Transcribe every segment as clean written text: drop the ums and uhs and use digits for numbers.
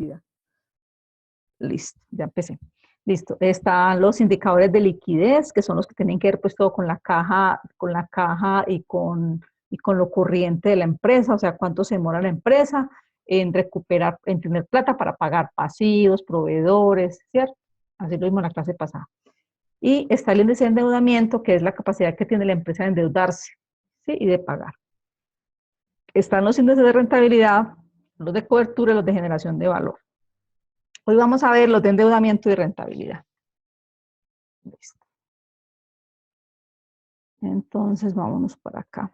utilidad. Listo, ya empecé. Listo, están los indicadores de liquidez, que son los que tienen que ver pues todo con la caja y con lo corriente de la empresa, o sea, cuánto se demora la empresa en recuperar, en tener plata para pagar pasivos, proveedores, ¿cierto? Así lo vimos en la clase pasada. Y está el índice de endeudamiento, que es la capacidad que tiene la empresa de endeudarse, ¿sí? Y de pagar. Están los índices de rentabilidad, los de cobertura y los de generación de valor. Hoy vamos a ver los de endeudamiento y rentabilidad. Listo. Entonces, vámonos para acá.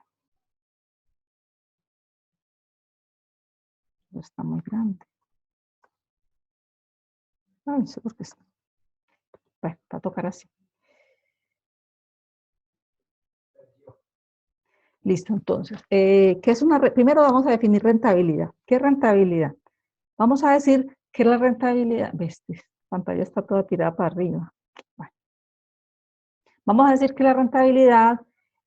No está muy grande. Ay, no sé por qué está. Bueno, va a tocar así. Listo, entonces. ¿Qué es primero vamos a definir rentabilidad. ¿Qué es rentabilidad? Vamos a decir que la rentabilidad... ¿Ves? La pantalla está toda tirada para arriba. Bueno. Vamos a decir que la rentabilidad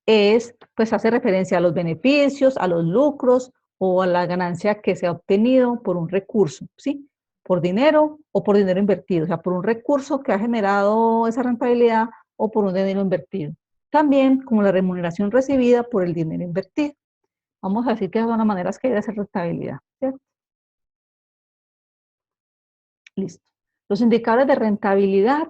es, pues hace referencia a los beneficios, a los lucros o a la ganancia que se ha obtenido por un recurso, ¿sí? Por dinero o por dinero invertido, o sea, por un recurso que ha generado esa rentabilidad o por un dinero invertido. También como la remuneración recibida por el dinero invertido. Vamos a decir que esas son las maneras que hay de hacer rentabilidad, ¿cierto? Listo. Los indicadores de rentabilidad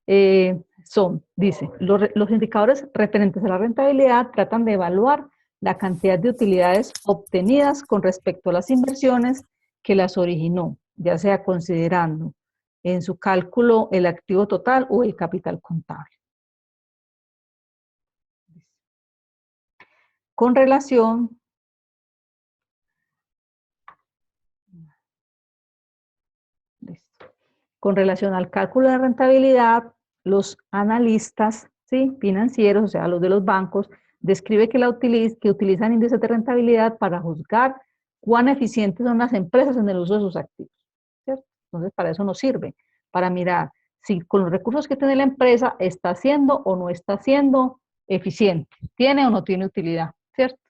dice, los indicadores referentes a la rentabilidad tratan de evaluar la cantidad de utilidades obtenidas con respecto a las inversiones que las originó, ya sea considerando en su cálculo el activo total o el capital contable. Con relación al cálculo de rentabilidad, los analistas, ¿sí?, financieros, o sea, los de los bancos, describe que utilizan índices de rentabilidad para juzgar cuán eficientes son las empresas en el uso de sus activos, ¿cierto? Entonces, para eso nos sirve, para mirar si con los recursos que tiene la empresa está siendo o no está siendo eficiente, tiene o no tiene utilidad, ¿cierto?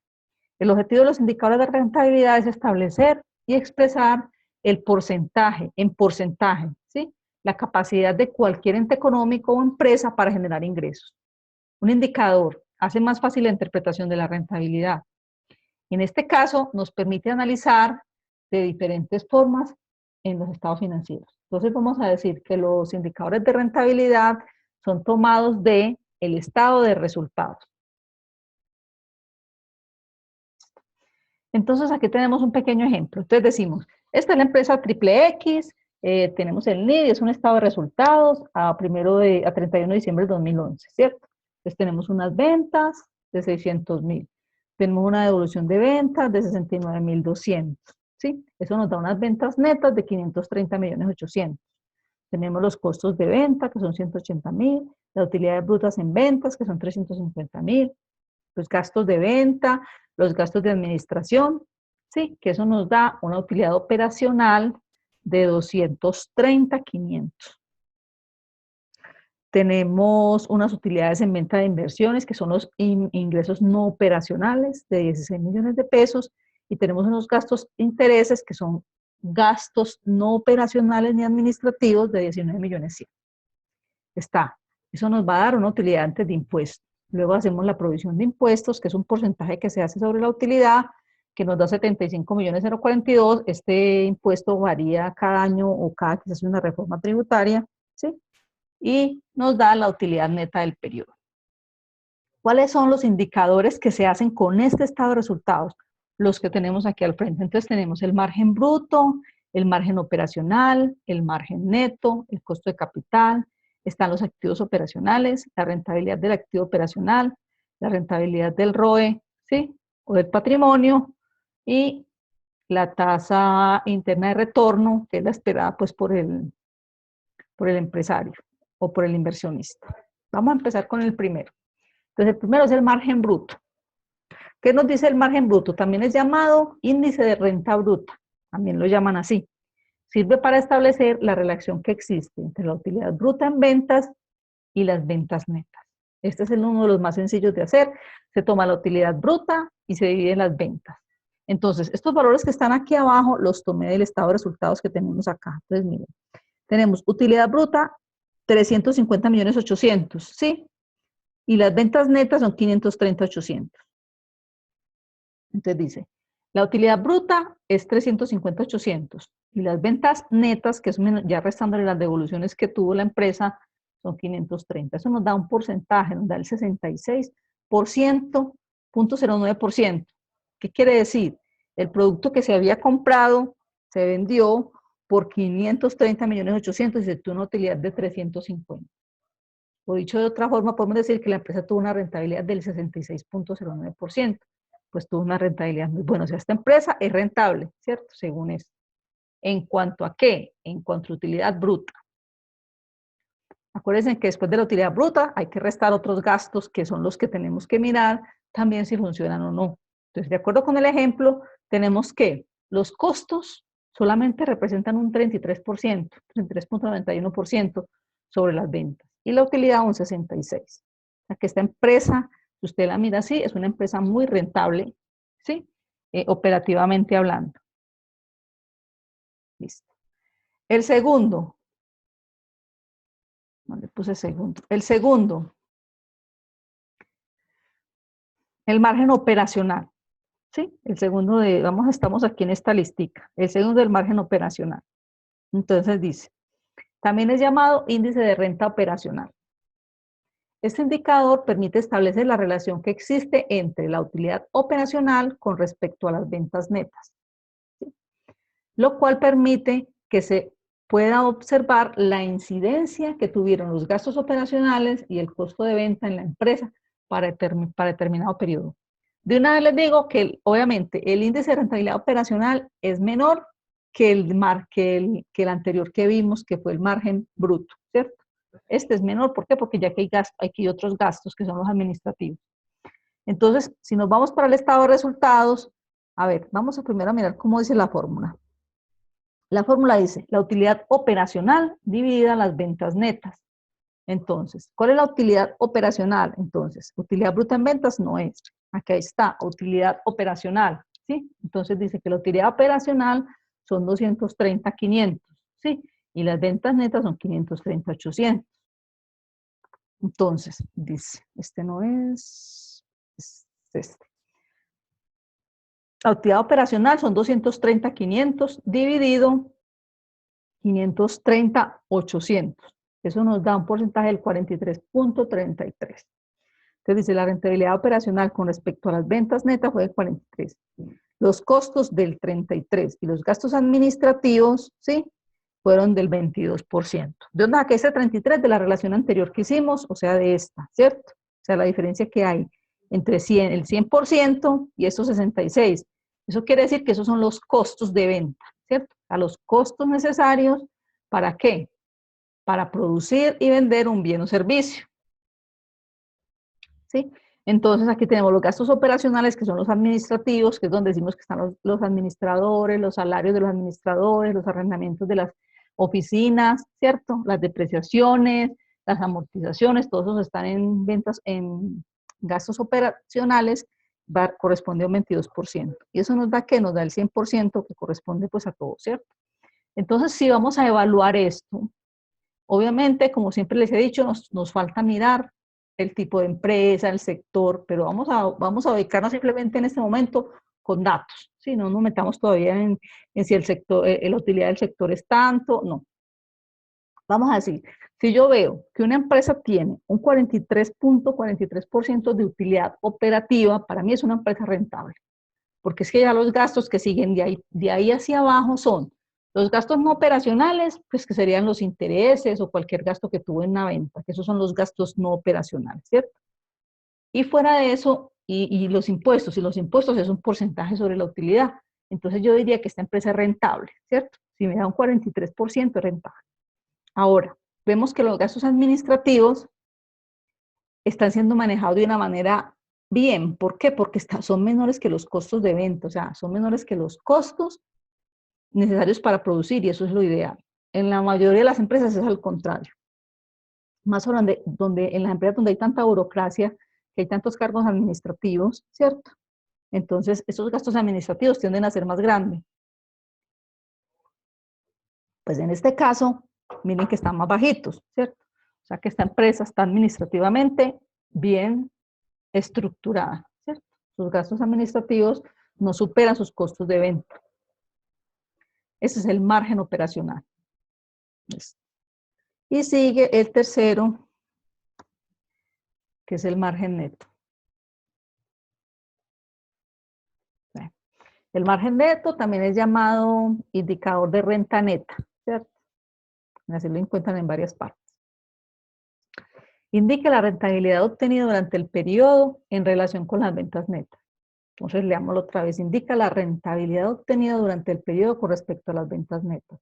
El objetivo de los indicadores de rentabilidad es establecer y expresar el porcentaje, en porcentaje, ¿sí?, la capacidad de cualquier ente económico o empresa para generar ingresos. Un indicador hace más fácil la interpretación de la rentabilidad. En este caso, nos permite analizar de diferentes formas en los estados financieros. Entonces, vamos a decir que los indicadores de rentabilidad son tomados del estado de resultados. Entonces, aquí tenemos un pequeño ejemplo. Entonces decimos, esta es la empresa Triple X, tenemos el NID, es un estado de resultados a 31 de diciembre de 2011, ¿cierto? Entonces tenemos unas ventas de 600.000, tenemos una devolución de ventas de 69.200, ¿sí? Eso nos da unas ventas netas de 530.800.000. Tenemos los costos de venta, que son 180.000, las utilidades brutas en ventas, que son 350.000, los gastos de venta, los gastos de administración, ¿sí?, que eso nos da una utilidad operacional de 230.500. Tenemos unas utilidades en venta de inversiones, que son los ingresos no operacionales de 16 millones de pesos, y tenemos unos gastos intereses, que son gastos no operacionales ni administrativos de 19.100.000. Eso nos va a dar una utilidad antes de impuestos. Luego hacemos la provisión de impuestos, que es un porcentaje que se hace sobre la utilidad, que nos da 75.042.000. Este impuesto varía cada año o cada que se hace una reforma tributaria, ¿sí? Y nos da la utilidad neta del periodo. ¿Cuáles son los indicadores que se hacen con este estado de resultados? Los que tenemos aquí al frente. Entonces tenemos el margen bruto, el margen operacional, el margen neto, el costo de capital, están los activos operacionales, la rentabilidad del activo operacional, la rentabilidad del ROE, ¿sí?, o del patrimonio, y la tasa interna de retorno, que es la esperada pues por el empresario o por el inversionista. Vamos a empezar con el primero. Entonces el primero es el margen bruto. ¿Qué nos dice el margen bruto? También es llamado índice de renta bruta, también lo llaman así. Sirve para establecer la relación que existe entre la utilidad bruta en ventas y las ventas netas. Este es uno de los más sencillos de hacer. Se toma la utilidad bruta y se divide en las ventas. Entonces, estos valores que están aquí abajo los tomé del estado de resultados que tenemos acá. Entonces, miren, tenemos utilidad bruta 350 millones 800, ¿sí? Y las ventas netas son 530 800. Entonces dice, la utilidad bruta es 350 800 y las ventas netas, que es ya restándole las devoluciones que tuvo la empresa, son 530. Eso nos da un porcentaje, nos da el 66%, 0.09%. ¿Qué quiere decir? El producto que se había comprado se vendió por 530 millones 800 y se tuvo una utilidad de 350. O dicho de otra forma, podemos decir que la empresa tuvo una rentabilidad del 66.09%. Pues tuvo una rentabilidad muy buena. O sea, esta empresa es rentable, ¿cierto? Según esto. ¿En cuanto a qué? En cuanto a utilidad bruta. Acuérdense que después de la utilidad bruta hay que restar otros gastos que son los que tenemos que mirar también si funcionan o no. Entonces, de acuerdo con el ejemplo, tenemos que los costos solamente representan un 33%, 33.91% sobre las ventas y la utilidad un 66%. O sea que esta empresa, si usted la mira así, es una empresa muy rentable, ¿sí? Operativamente hablando. Listo. El segundo, no le puse segundo. El segundo, el margen operacional, ¿sí? El segundo de, estamos aquí en esta listica. El segundo del margen operacional. Entonces dice, también es llamado índice de renta operacional. Este indicador permite establecer la relación que existe entre la utilidad operacional con respecto a las ventas netas, ¿sí? Lo cual permite que se pueda observar la incidencia que tuvieron los gastos operacionales y el costo de venta en la empresa para determinado periodo. De una vez les digo que obviamente el índice de rentabilidad operacional es menor que el anterior que vimos, que fue el margen bruto, ¿cierto? Este es menor, ¿por qué? Porque ya que hay otros gastos que son los administrativos. Entonces, si nos vamos para el estado de resultados, a ver, vamos a primero a mirar cómo dice la fórmula. La fórmula dice, la utilidad operacional dividida las ventas netas. Entonces, ¿cuál es la utilidad operacional? Entonces, utilidad bruta en ventas no es. Aquí está, utilidad operacional, ¿sí? Entonces dice que la utilidad operacional son 230, 500, ¿sí? Y las ventas netas son 530, 800. Entonces, dice, este no es este. La utilidad operacional son 230, 500 dividido 530, 800. Eso nos da un porcentaje del 43.33. Entonces dice, la rentabilidad operacional con respecto a las ventas netas fue de 43. Los costos del 33 y los gastos administrativos, ¿sí? Fueron del 22%. ¿De dónde saqué ese 33? De la relación anterior que hicimos, o sea, de esta, ¿cierto? O sea, la diferencia que hay entre el 100% y estos 66. Eso quiere decir que esos son los costos de venta, ¿cierto? A los costos necesarios, ¿para qué? Para producir y vender un bien o servicio, ¿sí? Entonces aquí tenemos los gastos operacionales, que son los administrativos, que es donde decimos que están los administradores, los salarios de los administradores, los arrendamientos de las oficinas, ¿cierto? Las depreciaciones, las amortizaciones, todos esos están en ventas, en gastos operacionales, corresponde a un 22%. Y eso nos da, ¿qué? Nos da el 100%, que corresponde pues a todo, ¿cierto? Entonces, si vamos a evaluar esto, obviamente, como siempre les he dicho, nos falta mirar el tipo de empresa, el sector, pero vamos a ubicarnos simplemente en este momento con datos, ¿sí? No nos metamos todavía en si el sector, la utilidad del sector es tanto, no. Vamos a decir, si yo veo que una empresa tiene un 43.43% de utilidad operativa, para mí es una empresa rentable, porque es que ya los gastos que siguen de ahí hacia abajo son los gastos no operacionales, pues que serían los intereses o cualquier gasto que tuvo en la venta, que esos son los gastos no operacionales, ¿cierto? Y fuera de eso, y los impuestos es un porcentaje sobre la utilidad. Entonces yo diría que esta empresa es rentable, ¿cierto? Si me da un 43% es rentable. Ahora, vemos que los gastos administrativos están siendo manejados de una manera bien. ¿Por qué? Porque son menores que los costos de venta, o sea, son menores que los costos necesarios para producir, y eso es lo ideal. En la mayoría de las empresas es al contrario. Más donde en las empresas donde hay tanta burocracia, que hay tantos cargos administrativos, ¿cierto? Entonces, esos gastos administrativos tienden a ser más grandes. Pues en este caso, miren que están más bajitos, ¿cierto? O sea que esta empresa está administrativamente bien estructurada, ¿cierto? Sus gastos administrativos no superan sus costos de venta. Ese es el margen operacional. Y sigue el tercero, que es el margen neto. El margen neto también es llamado indicador de renta neta, ¿cierto? Así lo encuentran en varias partes. Indica la rentabilidad obtenida durante el periodo en relación con las ventas netas. Entonces, leámoslo otra vez. Indica la rentabilidad obtenida durante el periodo con respecto a las ventas netas.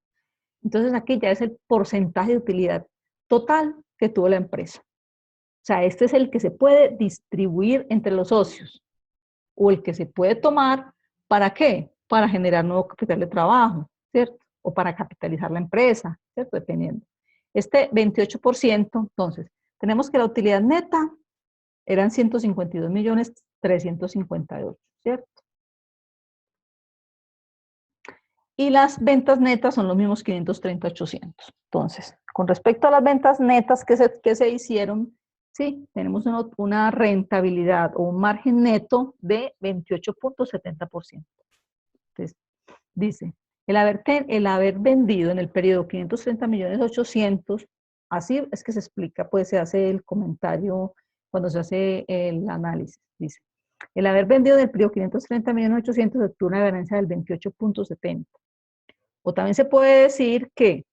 Entonces, aquí ya es el porcentaje de utilidad total que tuvo la empresa. O sea, este es el que se puede distribuir entre los socios o el que se puede tomar, ¿para qué? Para generar nuevo capital de trabajo, ¿cierto? O para capitalizar la empresa, ¿cierto? Dependiendo. Este 28%, entonces, tenemos que la utilidad neta eran 152.358.000, ¿cierto? Y las ventas netas son los mismos 530.800. Entonces, con respecto a las ventas netas que se hicieron, sí, tenemos una rentabilidad o un margen neto de 28.70%. Entonces, dice, el haber vendido en el periodo 530.800.000, así es que se explica, pues se hace el comentario cuando se hace el análisis. Dice, el haber vendido en el periodo 530.800.000 obtuvo una ganancia del 28.70%. O también se puede decir que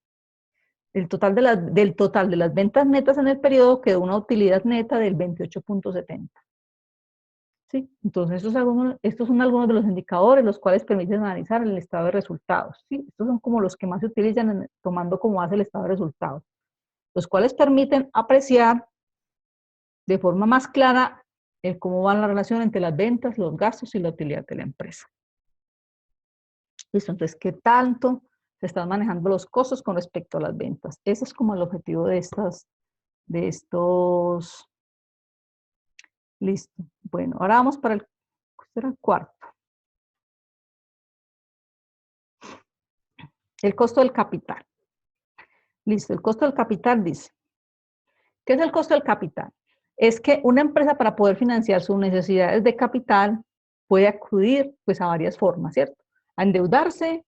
del total de las ventas netas en el periodo quedó una utilidad neta del 28.70%. ¿Sí? Entonces, estos son algunos de los indicadores los cuales permiten analizar el estado de resultados. ¿Sí? Estos son como los que más se utilizan tomando como base el estado de resultados, los cuales permiten apreciar de forma más clara cómo va la relación entre las ventas, los gastos y la utilidad de la empresa. ¿Listo? Entonces, ¿qué tanto se están manejando los costos con respecto a las ventas? Ese es como el objetivo de estos. Listo. Bueno, ahora vamos para el cuarto. El costo del capital. Listo, el costo del capital dice, ¿qué es el costo del capital? Es que una empresa para poder financiar sus necesidades de capital puede acudir pues a varias formas, ¿cierto? A endeudarse,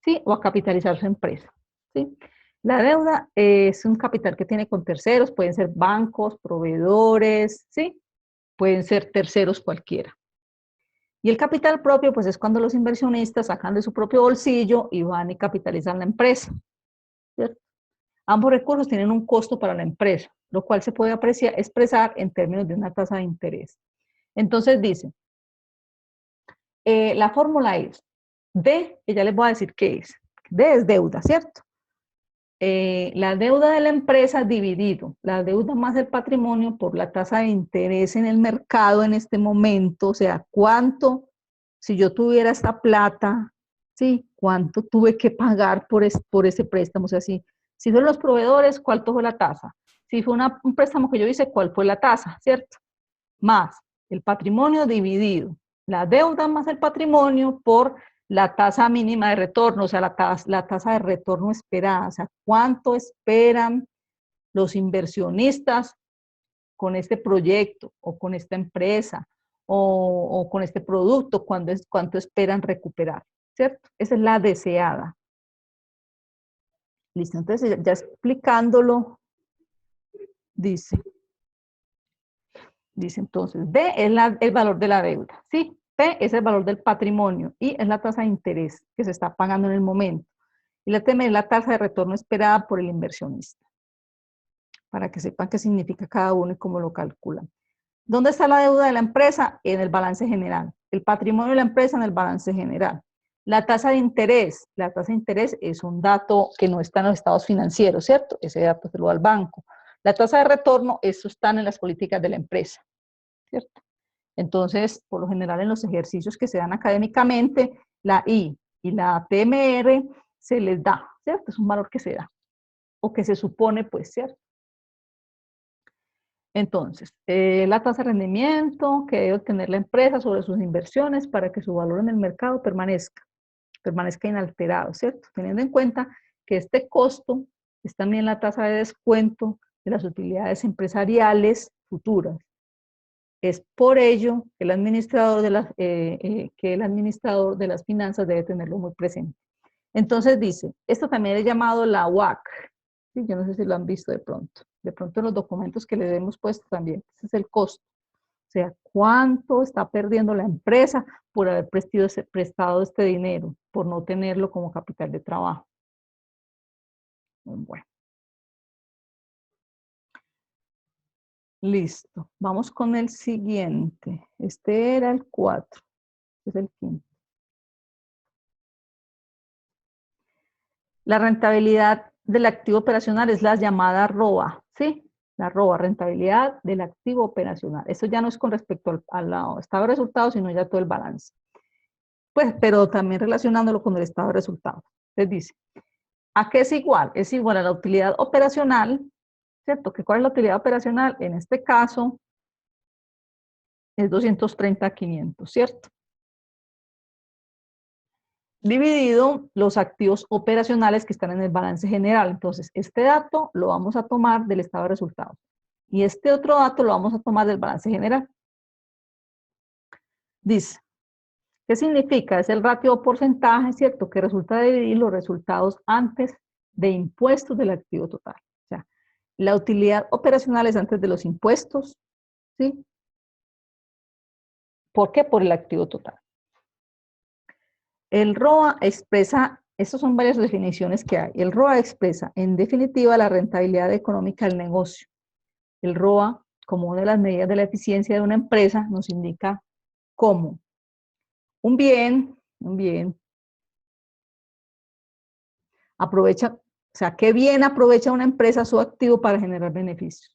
¿sí? O a capitalizar su empresa, ¿sí? La deuda es un capital que tiene con terceros, pueden ser bancos, proveedores, ¿sí? Pueden ser terceros cualquiera. Y el capital propio, pues es cuando los inversionistas sacan de su propio bolsillo y van y capitalizan la empresa, ¿cierto? Ambos recursos tienen un costo para la empresa, lo cual se puede expresar en términos de una tasa de interés. Entonces dice, la fórmula es D, y ya les voy a decir qué es. D es deuda, ¿cierto? La deuda de la empresa dividido, la deuda más el patrimonio por la tasa de interés en el mercado en este momento, o sea, cuánto, si yo tuviera esta plata, ¿sí? ¿Cuánto tuve que pagar por ese préstamo? O sea, si fueron los proveedores, ¿cuánto fue la tasa? Si fue un préstamo que yo hice, ¿cuál fue la tasa? ¿Cierto? Más el patrimonio dividido, la deuda más el patrimonio por la tasa mínima de retorno, o sea, la tasa de retorno esperada, o sea, cuánto esperan los inversionistas con este proyecto o con esta empresa o con este producto, cuánto esperan recuperar, ¿cierto? Esa es la deseada. Listo, entonces ya explicándolo, dice entonces, B es el valor de la deuda, ¿sí? P es el valor del patrimonio y es la tasa de interés que se está pagando en el momento. Y la TM es la tasa de retorno esperada por el inversionista, para que sepan qué significa cada uno y cómo lo calculan. ¿Dónde está la deuda de la empresa? En el balance general. El patrimonio de la empresa en el balance general. La tasa de interés es un dato que no está en los estados financieros, ¿cierto? Ese dato se lo da al banco. La tasa de retorno, eso está en las políticas de la empresa, ¿cierto? Entonces, por lo general en los ejercicios que se dan académicamente, la I y la TMR se les da, ¿cierto? Es un valor que se da, o que se supone, pues, ¿cierto? Entonces, la tasa de rendimiento que debe obtener la empresa sobre sus inversiones para que su valor en el mercado permanezca inalterado, ¿cierto? Teniendo en cuenta que este costo es también la tasa de descuento de las utilidades empresariales futuras. Es por ello que el administrador de las finanzas debe tenerlo muy presente. Entonces dice, esto también es llamado la WACC. ¿Sí? Yo no sé si lo han visto de pronto. De pronto en los documentos que le hemos puesto también. Ese es el costo. O sea, ¿cuánto está perdiendo la empresa por haber prestado este dinero, por no tenerlo como capital de trabajo? Bueno, listo. Vamos con el siguiente. Este era el 4. Este es el 5. La rentabilidad del activo operacional es la llamada ROA, ¿sí? La ROA, rentabilidad del activo operacional. Eso ya no es con respecto al estado de resultados, sino ya todo el balance. Pues, pero también relacionándolo con el estado de resultados. Les dice, ¿a qué es igual? Es igual a la utilidad operacional, ¿cierto? ¿Cuál es la utilidad operacional? En este caso, es 230 a 500, ¿cierto? Dividido los activos operacionales que están en el balance general. Entonces, este dato lo vamos a tomar del estado de resultados. Y este otro dato lo vamos a tomar del balance general. Dice, ¿qué significa? Es el ratio o porcentaje, ¿cierto? Que resulta de dividir los resultados antes de impuestos del activo total. O sea, la utilidad operacional es antes de los impuestos, ¿sí? ¿Por qué? Por el activo total. El ROA expresa, estas son varias definiciones que hay. El ROA expresa, en definitiva, la rentabilidad económica del negocio. El ROA, como una de las medidas de la eficiencia de una empresa, nos indica cómo un bien, aprovecha, o sea, qué bien aprovecha una empresa su activo para generar beneficios.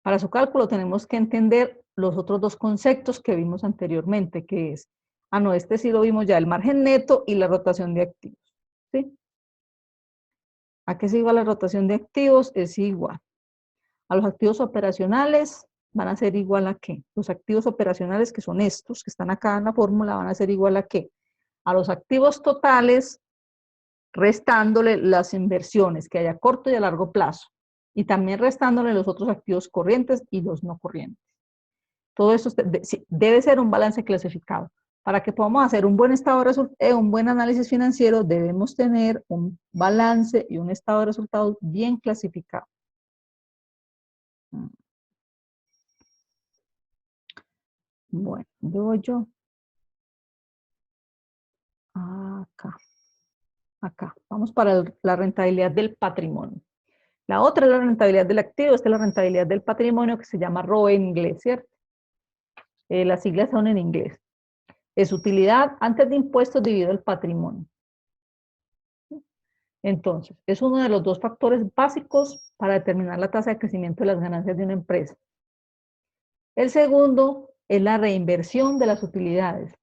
Para su cálculo tenemos que entender los otros dos conceptos que vimos anteriormente, que es, no, este sí lo vimos ya, el margen neto y la rotación de activos, ¿sí? ¿A qué es igual la rotación de activos? Es igual a los activos operacionales, van a ser igual a qué? Los activos operacionales, que son estos, que están acá en la fórmula, van a ser igual a qué? A los activos totales, restándole las inversiones que hay a corto y a largo plazo, y también restándole los otros activos corrientes y los no corrientes. Todo eso debe ser un balance clasificado. Para que podamos hacer un buen estado de resultados, un buen análisis financiero, debemos tener un balance y un estado de resultados bien clasificado. Bueno, yo acá. Vamos para la rentabilidad del patrimonio. La otra es la rentabilidad del activo, esta es la rentabilidad del patrimonio que se llama ROE en inglés, ¿cierto? Las siglas son en inglés. Es utilidad antes de impuestos dividido el patrimonio. Entonces, es uno de los dos factores básicos para determinar la tasa de crecimiento de las ganancias de una empresa. El segundo es la reinversión de las utilidades.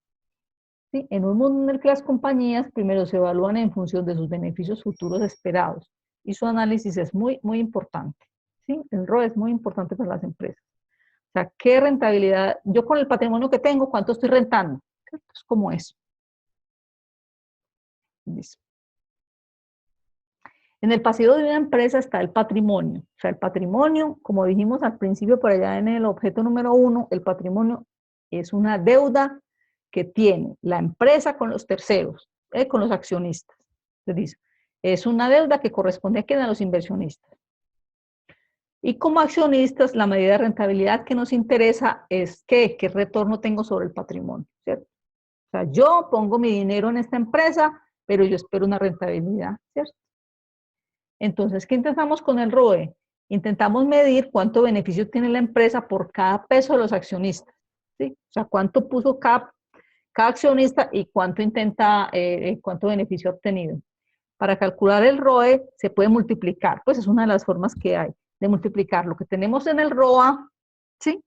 ¿Sí? En un mundo en el que las compañías primero se evalúan en función de sus beneficios futuros esperados y su análisis es muy, muy importante. ¿Sí? El ROE es muy importante para las empresas. O sea, ¿qué rentabilidad? Yo con el patrimonio que tengo, ¿cuánto estoy rentando? Es como eso. Listo. En el pasivo de una empresa está el patrimonio. O sea, el patrimonio, como dijimos al principio por allá en el objeto número 1, el patrimonio es una deuda que tiene la empresa con los terceros, con los accionistas. Se dice, es una deuda que corresponde a los inversionistas. Y como accionistas, la medida de rentabilidad que nos interesa es qué retorno tengo sobre el patrimonio, ¿cierto? O sea, yo pongo mi dinero en esta empresa, pero yo espero una rentabilidad, ¿cierto? Entonces, ¿qué intentamos con el ROE? Intentamos medir cuánto beneficio tiene la empresa por cada peso de los accionistas, ¿sí? O sea, cuánto puso cada accionista y cuánto beneficio ha obtenido. Para calcular el ROE se puede multiplicar, pues es una de las formas que hay de multiplicar lo que tenemos en el ROA, ¿sí?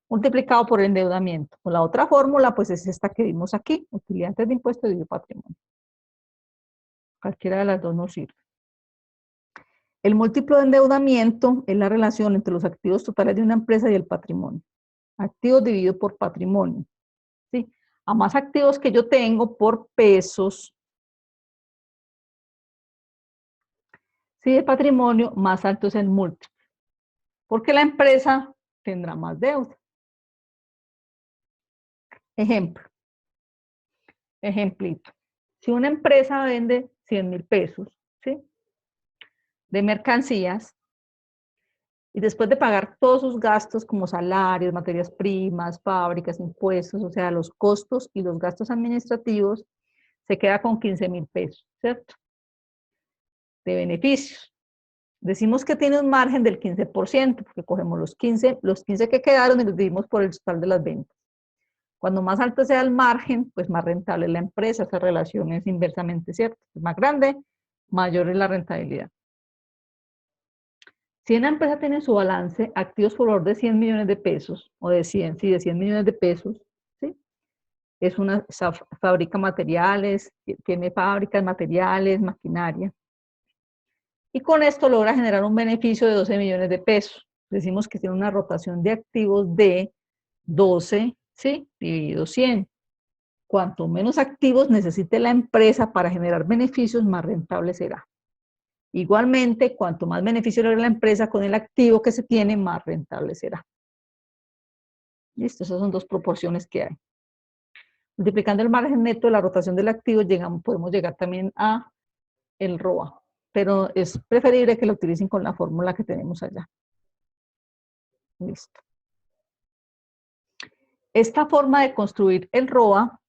Multiplicado por el endeudamiento. O la otra fórmula, pues es esta que vimos aquí, utilidad antes de impuestos y de patrimonio. Cualquiera de las dos nos sirve. El múltiplo de endeudamiento es la relación entre los activos totales de una empresa y el patrimonio. Activos dividido por patrimonio. ¿Sí? A más activos que yo tengo por pesos, ¿sí? De patrimonio, más alto es el múltiplo. Porque la empresa tendrá más deuda. Ejemplo. Ejemplito. Si una empresa vende 100.000 pesos, ¿sí? De mercancías, y después de pagar todos sus gastos como salarios, materias primas, fábricas, impuestos, o sea, los costos y los gastos administrativos, se queda con 15.000 pesos, ¿cierto? De beneficios. Decimos que tiene un margen del 15%, porque cogemos los 15 que quedaron y los dividimos por el total de las ventas. Cuando más alto sea el margen, pues más rentable es la empresa. Esa relación es inversamente cierta. Es más grande, mayor es la rentabilidad. Si una empresa tiene en su balance activos por valor de 100 millones de pesos, o de 100, sí, de 100 millones de pesos, ¿sí? Fabrica materiales, tiene fábricas, materiales, maquinaria. Y con esto logra generar un beneficio de 12 millones de pesos. Decimos que tiene una rotación de activos de 12, ¿sí? Dividido 100. Cuanto menos activos necesite la empresa para generar beneficios, más rentable será. Igualmente, cuanto más beneficio logra la empresa con el activo que se tiene, más rentable será. Listo, esas son dos proporciones que hay. Multiplicando el margen neto de la rotación del activo, podemos llegar también a el ROA, pero es preferible que lo utilicen con la fórmula que tenemos allá. Listo. Esta forma de construir el ROA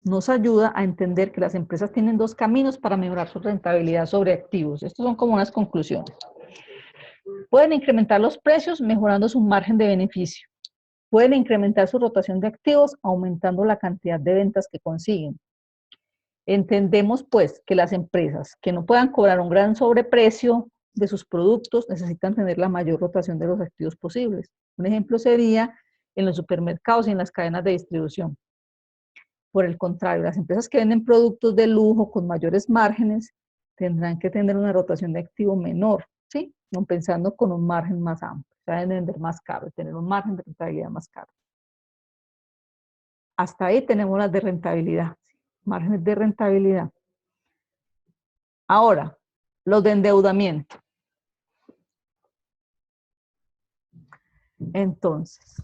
nos ayuda a entender que las empresas tienen dos caminos para mejorar su rentabilidad sobre activos. Estos son como unas conclusiones. Pueden incrementar los precios mejorando su margen de beneficio. Pueden incrementar su rotación de activos aumentando la cantidad de ventas que consiguen. Entendemos pues que las empresas que no puedan cobrar un gran sobreprecio de sus productos necesitan tener la mayor rotación de los activos posibles. Un ejemplo sería en los supermercados y en las cadenas de distribución. Por el contrario, las empresas que venden productos de lujo con mayores márgenes tendrán que tener una rotación de activo menor, ¿sí? Compensando con un margen más amplio. O sea, deben vender más caro, tener un margen de rentabilidad más caro. Hasta ahí tenemos las de rentabilidad, ¿sí? Márgenes de rentabilidad. Ahora, los de endeudamiento. Entonces,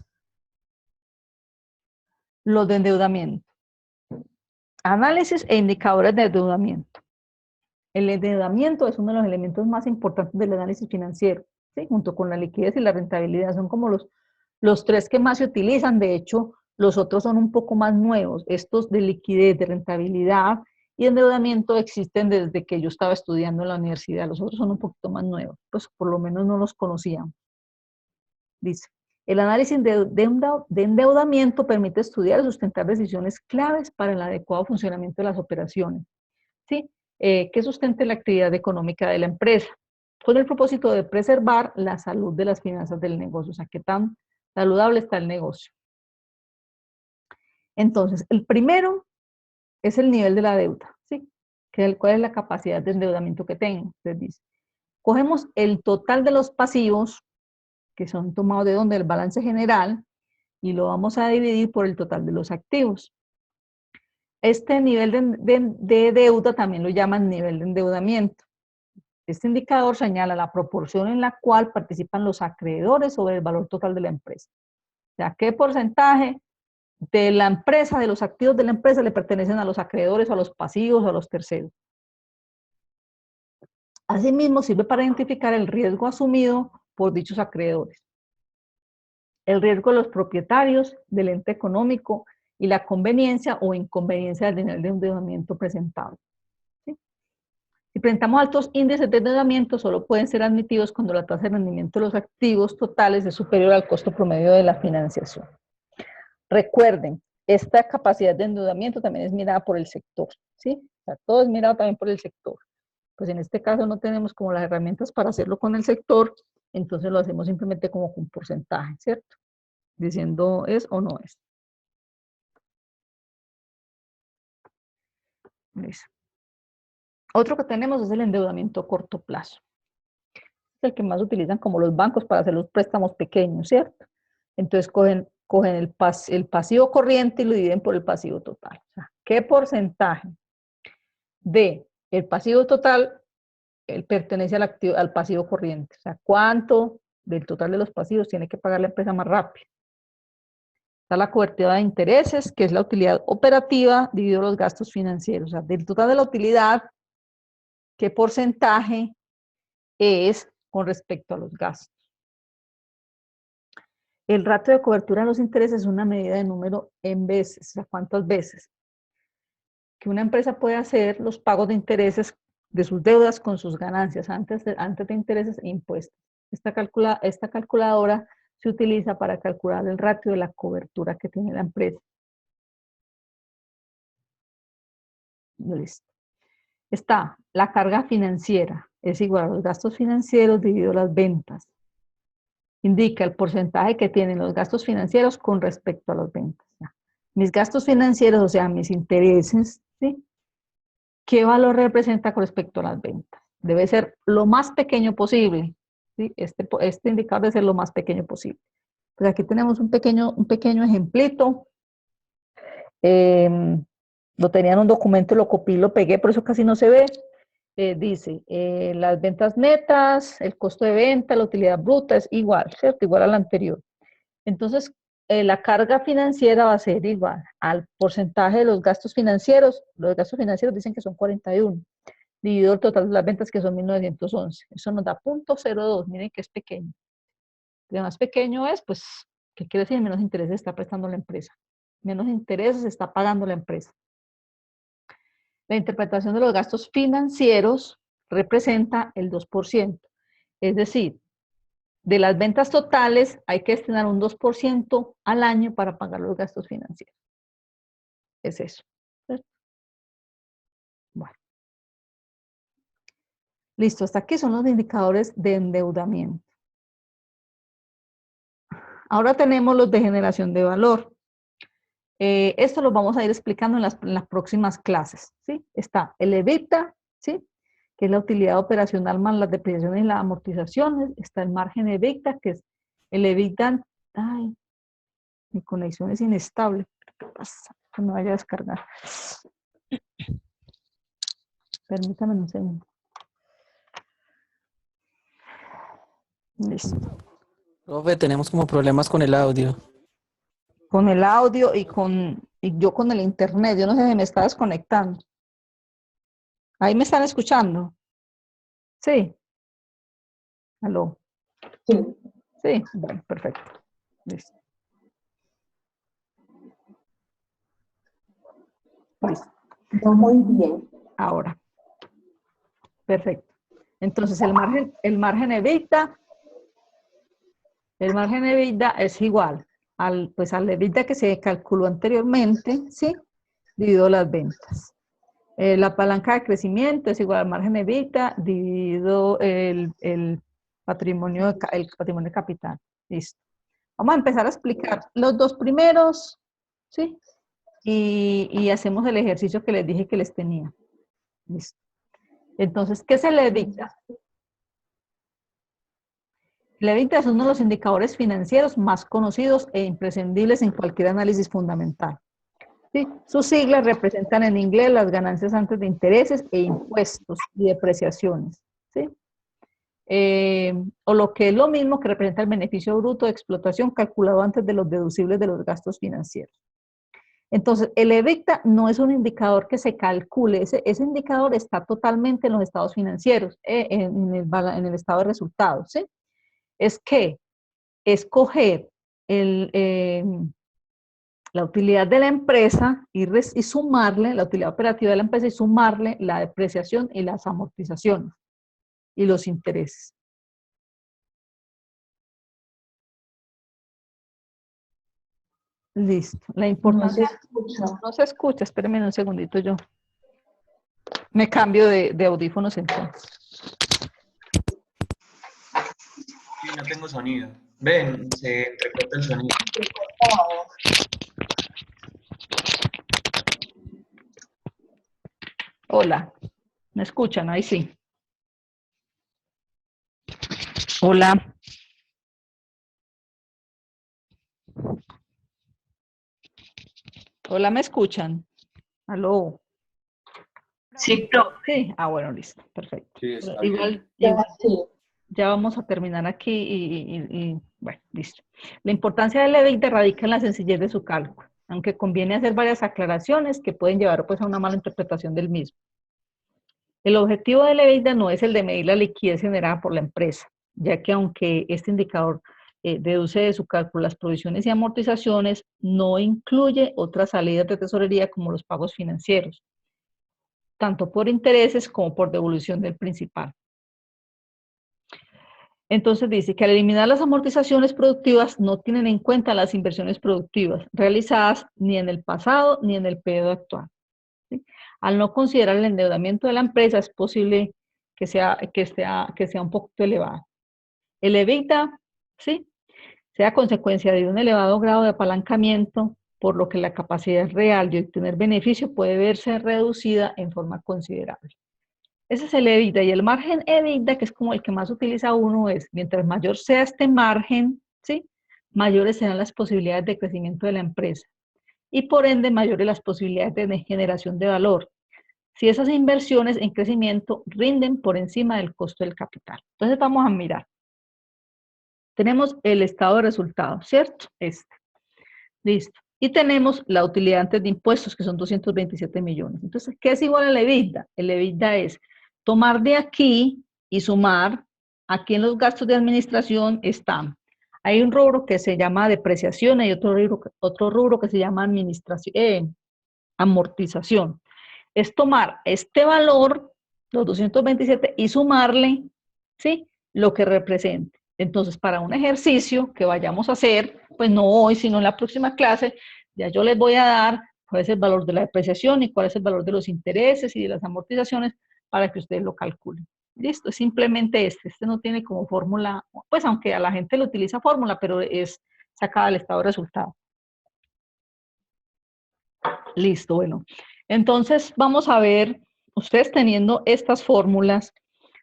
los de endeudamiento. Análisis e indicadores de endeudamiento. El endeudamiento es uno de los elementos más importantes del análisis financiero, ¿sí? Junto con la liquidez y la rentabilidad. Son como los tres que más se utilizan. De hecho, los otros son un poco más nuevos. Estos de liquidez, de rentabilidad y endeudamiento existen desde que yo estaba estudiando en la universidad. Los otros son un poquito más nuevos. Pues por lo menos no los conocíamos. Dice, el análisis de endeudamiento permite estudiar y sustentar decisiones claves para el adecuado funcionamiento de las operaciones, ¿sí? Que sustente la actividad económica de la empresa, con el propósito de preservar la salud de las finanzas del negocio, o sea, qué tan saludable está el negocio. Entonces, el primero es el nivel de la deuda, ¿sí? ¿Cuál es la capacidad de endeudamiento que tengo? Entonces dice, cogemos el total de los pasivos, que son tomados de donde el balance general, y lo vamos a dividir por el total de los activos. Este nivel de deuda también lo llaman nivel de endeudamiento. Este indicador señala la proporción en la cual participan los acreedores sobre el valor total de la empresa. O sea, qué porcentaje de la empresa, de los activos de la empresa, le pertenecen a los acreedores, a los pasivos, a los terceros. Asimismo, sirve para identificar el riesgo asumido por dichos acreedores, el riesgo de los propietarios del ente económico y la conveniencia o inconveniencia del nivel de endeudamiento presentado. ¿Sí? Si presentamos altos índices de endeudamiento, solo pueden ser admitidos cuando la tasa de rendimiento de los activos totales es superior al costo promedio de la financiación. Recuerden, esta capacidad de endeudamiento también es mirada por el sector, ¿sí? O sea, todo es mirado también por el sector. Pues en este caso no tenemos como las herramientas para hacerlo con el sector, entonces lo hacemos simplemente como con porcentaje, ¿cierto? Diciendo es o no es. Listo. Otro que tenemos es el endeudamiento a corto plazo. el que más utilizan como los bancos para hacer los préstamos pequeños, ¿cierto? Entonces cogen el pasivo corriente y lo dividen por el pasivo total. O sea, ¿qué porcentaje de el pasivo total pertenece al pasivo corriente? O sea, ¿cuánto del total de los pasivos tiene que pagar la empresa más rápido? Está la cobertura de intereses, que es la utilidad operativa dividido los gastos financieros. O sea, del total de la utilidad, ¿qué porcentaje es con respecto a los gastos? El ratio de cobertura de los intereses es una medida de número en veces, o sea, ¿cuántas veces? Que una empresa puede hacer los pagos de intereses de sus deudas con sus ganancias antes de intereses e impuestos. Esta calculadora se utiliza para calcular el ratio de la cobertura que tiene la empresa. Listo. Está la carga financiera, es igual a los gastos financieros dividido las ventas. Indica el porcentaje que tienen los gastos financieros con respecto a las ventas. Mis gastos financieros, o sea, mis intereses, ¿sí? ¿Qué valor representa con respecto a las ventas? Debe ser lo más pequeño posible, ¿sí? Este indicador debe ser lo más pequeño posible. Pues aquí tenemos un pequeño ejemplito. Lo tenía en un documento, lo copié y lo pegué, por eso casi no se ve. Dice, las ventas netas, el costo de venta, la utilidad bruta es igual, ¿cierto? Igual al anterior. Entonces, la carga financiera va a ser igual al porcentaje de los gastos financieros. Los gastos financieros dicen que son 41, dividido el total de las ventas, que son 1911. Eso nos da 0.02, miren que es pequeño. Lo más pequeño es, pues, ¿qué quiere decir? Menos intereses está prestando la empresa. Menos intereses está pagando la empresa. La interpretación de los gastos financieros representa el 2%. Es decir, de las ventas totales hay que destinar un 2% al año para pagar los gastos financieros. Es eso. Bueno. Listo, hasta aquí son los indicadores de endeudamiento. Ahora tenemos los de generación de valor. Esto lo vamos a ir explicando en las próximas clases, ¿sí? Está el EBITDA, ¿sí? Que es la utilidad operacional más las depreciaciones y las amortizaciones. Está el margen EBITDA, que es el EBITDA. Ay, mi conexión es inestable. ¿Qué pasa? Que me vaya a descargar. Permítame un segundo. Listo. Profe, tenemos como problemas con el audio. Con el audio y yo con el internet. Yo no sé si me está desconectando. Ahí me están escuchando. Sí. Aló. Sí. Sí. Bueno, perfecto. Listo. Listo. No muy bien. Ahora. Perfecto. Entonces el margen EBITDA es igual al EBITDA que se calculó anteriormente, ¿sí? Dividido las ventas. La palanca de crecimiento es igual al margen EBITDA dividido el patrimonio de capital. Listo. Vamos a empezar a explicar los dos primeros, ¿sí? Y hacemos el ejercicio que les dije que les tenía. Listo. Entonces, ¿qué es el EBITDA? El EBITDA es uno de los indicadores financieros más conocidos e imprescindibles en cualquier análisis fundamental. ¿Sí? Sus siglas representan en inglés las ganancias antes de intereses e impuestos y depreciaciones. ¿Sí? O lo que es lo mismo que representa el beneficio bruto de explotación calculado antes de los deducibles de los gastos financieros. Entonces, el EBITDA no es un indicador que se calcule, ese indicador está totalmente en los estados financieros, en el estado de resultados. ¿Sí? Es que escoger la utilidad de la empresa y sumarle, la utilidad operativa de la empresa y sumarle la depreciación y las amortizaciones y los intereses. Listo. La importancia... No se escucha. No se escucha, espérenme un segundito yo. Me cambio de audífonos entonces. Sí, no tengo sonido. Ven, se entrecorta el sonido. Hola, ¿me escuchan? Ahí sí. Hola. Hola, ¿me escuchan? Aló. Sí, profe. Sí, bueno, listo, perfecto. Sí, está Igual, Ya, sí. ya vamos a terminar aquí bueno, listo. La importancia del EBITDA radica en la sencillez de su cálculo, aunque conviene hacer varias aclaraciones que pueden llevar pues a una mala interpretación del mismo. El objetivo del EBITDA no es el de medir la liquidez generada por la empresa, ya que aunque este indicador deduce de su cálculo las provisiones y amortizaciones, no incluye otras salidas de tesorería como los pagos financieros, tanto por intereses como por devolución del principal. Entonces dice que al eliminar las amortizaciones productivas no tienen en cuenta las inversiones productivas realizadas ni en el pasado ni en el periodo actual. ¿Sí? Al no considerar el endeudamiento de la empresa es posible que sea un poquito elevado. El EBITDA, ¿sí? Sea consecuencia de un elevado grado de apalancamiento, por lo que la capacidad real de obtener beneficio puede verse reducida en forma considerable. Ese es el EBITDA y el margen EBITDA, que es como el que más utiliza uno, es mientras mayor sea este margen, ¿sí? Mayores serán las posibilidades de crecimiento de la empresa y por ende mayores las posibilidades de generación de valor. Si esas inversiones en crecimiento rinden por encima del costo del capital. Entonces vamos a mirar. Tenemos el estado de resultados, ¿cierto? Listo. Y tenemos la utilidad antes de impuestos, que son 227 millones. Entonces, ¿qué es igual al EBITDA? El EBITDA es tomar de aquí y sumar. Aquí en los gastos de administración están. Hay un rubro que se llama depreciación y otro rubro que se llama amortización. Es tomar este valor, los 227, y sumarle, ¿sí? Lo que represente. Entonces, para un ejercicio que vayamos a hacer, pues no hoy, sino en la próxima clase, ya yo les voy a dar cuál es el valor de la depreciación y cuál es el valor de los intereses y de las amortizaciones para que ustedes lo calculen. Listo, es simplemente este no tiene como fórmula, pues aunque a la gente le utiliza fórmula, pero es sacada del estado de resultado. Listo, bueno. Entonces vamos a ver, ustedes teniendo estas fórmulas,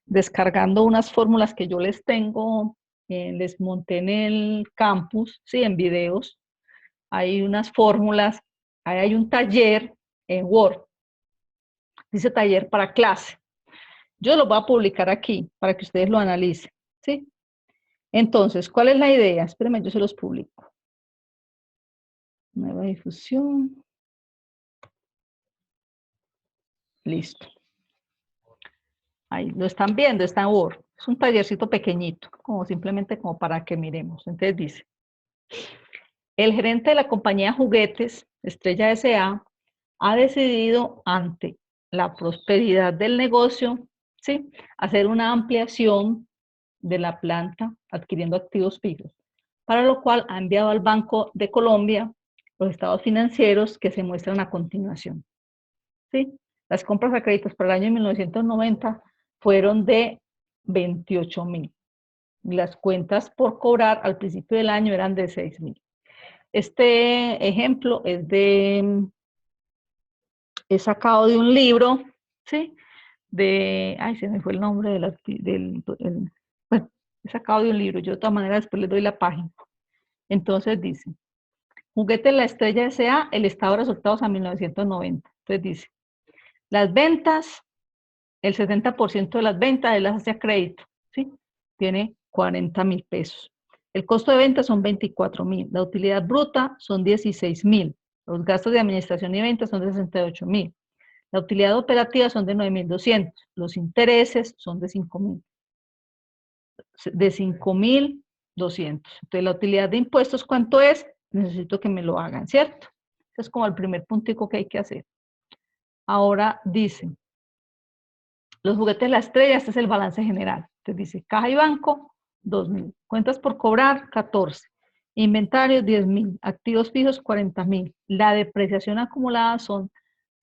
descargando unas fórmulas que yo les tengo, les monté en el campus, sí, en videos, hay unas fórmulas, ahí hay un taller en Word, dice taller para clase. Yo lo voy a publicar aquí para que ustedes lo analicen, ¿sí? Entonces, ¿cuál es la idea? Espérenme, yo se los publico. Nueva difusión. Listo. Ahí lo están viendo, está en Word. Es un tallercito pequeñito, como simplemente como para que miremos. Entonces dice, el gerente de la compañía Juguetes, Estrella S.A., ha decidido ante la prosperidad del negocio, ¿sí?, hacer una ampliación de la planta adquiriendo activos fijos, para lo cual ha enviado al Banco de Colombia los estados financieros que se muestran a continuación. ¿Sí? Las compras a créditos para el año 1990 fueron de 28.000. Las cuentas por cobrar al principio del año eran de 6.000. Este ejemplo es sacado de un libro, ¿sí? Se me fue el nombre bueno, es sacado de un libro. Yo de todas maneras después les doy la página. Entonces dice, Juguete La Estrella S.A., el estado de resultados a 1990. Entonces dice, las ventas, el 70% de las ventas él las hace a crédito, ¿sí? Tiene 40.000 pesos. El costo de venta son 24.000. La utilidad bruta son 16.000. Los gastos de administración y ventas son de 68.000. La utilidad operativa son de 9.200. Los intereses son de 5.000. De 5.200. Entonces, la utilidad de impuestos, ¿cuánto es? Necesito que me lo hagan, ¿cierto? Ese es como el primer puntico que hay que hacer. Ahora dice, los juguetes de la estrella, este es el balance general. Entonces dice, caja y banco, 2.000. Cuentas por cobrar, 14. Inventario, 10.000. Activos fijos, 40.000. La depreciación acumulada son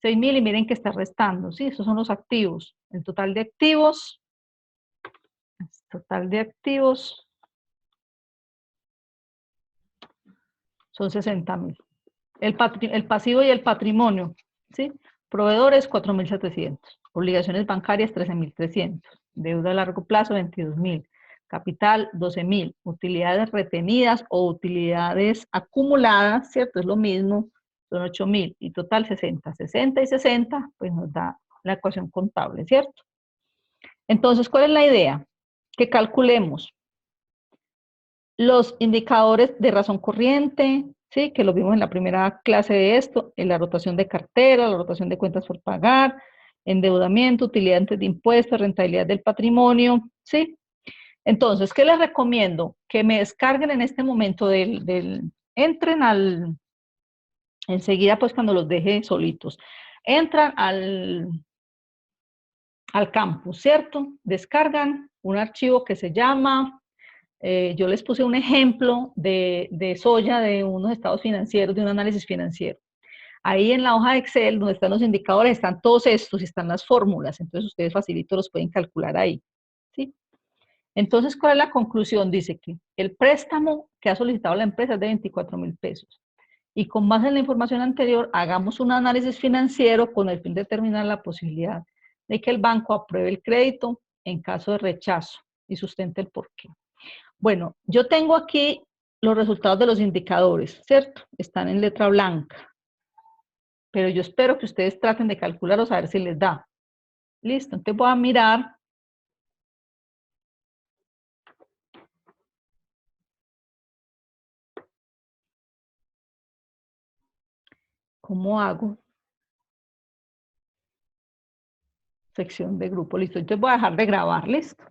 6.000 y miren que está restando, ¿sí? Esos son los activos. El total de activos son 60.000. El pasivo y el patrimonio, ¿sí? Proveedores, 4.700. Obligaciones bancarias, 13.300. Deuda a largo plazo, 22.000. Capital 12.000. Utilidades retenidas o utilidades acumuladas, ¿cierto? Es lo mismo, son 8.000. Y total 60. 60 y 60, pues nos da la ecuación contable, ¿cierto? Entonces, ¿cuál es la idea? Que calculemos los indicadores de razón corriente, ¿sí? Que lo vimos en la primera clase de esto, en la rotación de cartera, la rotación de cuentas por pagar, endeudamiento, utilidad antes de impuestos, rentabilidad del patrimonio, ¿sí? Entonces, ¿qué les recomiendo? Que me descarguen en este momento entren enseguida pues cuando los deje solitos, entran al campus, ¿cierto? Descargan un archivo que se llama, yo les puse un ejemplo de Soya, de unos estados financieros, de un análisis financiero. Ahí en la hoja de Excel, donde están los indicadores, están todos estos y están las fórmulas, entonces ustedes facilito los pueden calcular ahí, ¿sí? Entonces, ¿cuál es la conclusión? Dice que el préstamo que ha solicitado la empresa es de 24.000 pesos. Y con base en la información anterior, hagamos un análisis financiero con el fin de determinar la posibilidad de que el banco apruebe el crédito en caso de rechazo y sustente el porqué. Bueno, yo tengo aquí los resultados de los indicadores, ¿cierto? Están en letra blanca. Pero yo espero que ustedes traten de calcularlos a ver si les da. Listo, entonces voy a mirar. ¿Cómo hago? Sección de grupo, listo. Entonces voy a dejar de grabar, listo.